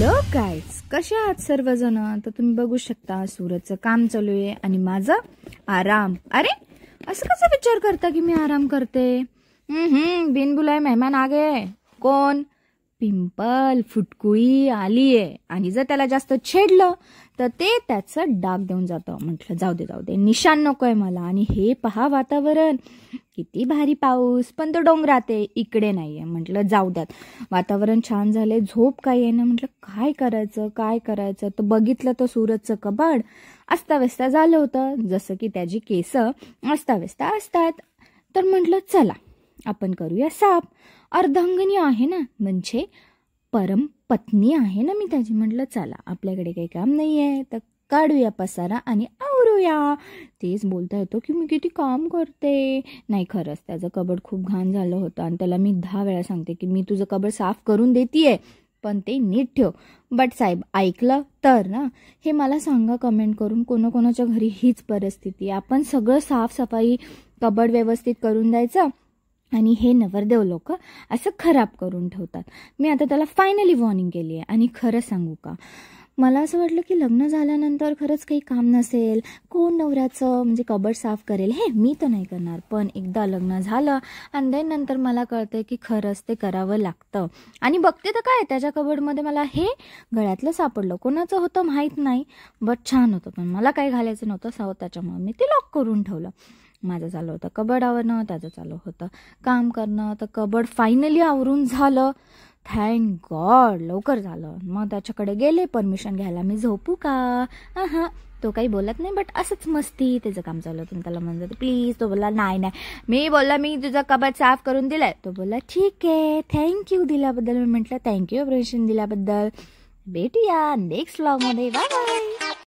Hello guys, कसे आहात सर्वजण? तर तुम्ही बघू शकता सूरजचं काम चालू आहे आणि माझा आराम. अरे असं कसा विचार करता की मी आराम करते? बिन बुलाए मेहमान आ गए. कोण? पिंपल, फुटकुळी आलीये. आणि जर त्याला जास्त छेडलं तर ते त्याचं डाग देऊन जातं. म्हटलं जाऊ दे, निशाण नकोय मला. आणि हे पहा वातावरण, किती भारी पाऊस, पण तो डोंगरात आहे, इकडे नाहीये. म्हटलं जाऊ द्यात, वातावरण छान झाले, झोप काय आहे ना. म्हटलं काय करायचं तर बघितलं तर सूरजचं कबाड अस्ताव्यस्त झालं होतं, जसं की त्याची केस अस्ताव्यस्त असतात. तर म्हटलं चला आपण करूया साफ. अर्धांगिनी आहे ना, म्हणजे परम पत्नी आहे ना मी त्याची. म्हटलं चला आपल्याकडे काही काम नाही आहे तर काढूया पसारा आणि आवरूया. तेच बोलता येतो की मी किती काम करते. नाही, खरंच त्याचं कबड खूप घाण झालं होतं आणि त्याला मी 10 वेळा सांगते की मी तुझं कबड साफ करून देतीये, पण ते नीट ठेव. बट साहेब ऐकलं तर ना. हे मला सांगा कमेंट करून, कोणाकोणाच्या घरी हीच परिस्थिती. आपण सगळं साफसफाई, कबड व्यवस्थित करून द्यायचं आणि हे नवरदेव लोक असं खराब करून ठेवतात. मी आता त्याला फायनली वॉर्निंग केली आहे. आणि खरं सांगू का, मला असं वाटलं की लग्न झाल्यानंतर खरंच काही काम नसेल, कोण नवऱ्याचं म्हणजे कबड साफ करेल. हे मी तर नाही करणार. पण एकदा लग्न झालं आणि देन नंतर मला कळतं की खरंच ते करावं लागतं. आणि बघते तर काय, त्याच्या कबडमध्ये मला हे गळ्यातलं सापडलं. कोणाचं होतं माहीत नाही, बट छान होतं. पण मला काही घालायचं नव्हतं सावं, त्याच्यामुळे मी ते लॉक करून ठेवलं. माझं चालू होतं कबड आवरणं, त्याचं चालू होतं काम करणं. तर कबड फायनली आवरून झालं, थँक गॉड, लवकर झालं. मग त्याच्याकडे गेले परमिशन घ्यायला, मी झोपू का. तो काही बोलत नाही, बट असंच मस्ती त्याचं काम चालू होतं. त्याला म्हणत प्लीज. तो बोलला नाही. मी बोलला मी तुझा कबड साफ करून दिलाय. तो बोलला ठीक आहे, थँक्यू दिल्याबद्दल. मी म्हटलं थँक्यू परमिशन दिल्याबद्दल. भेटूया नेक्स्ट व्लॉगमध्ये. बाय.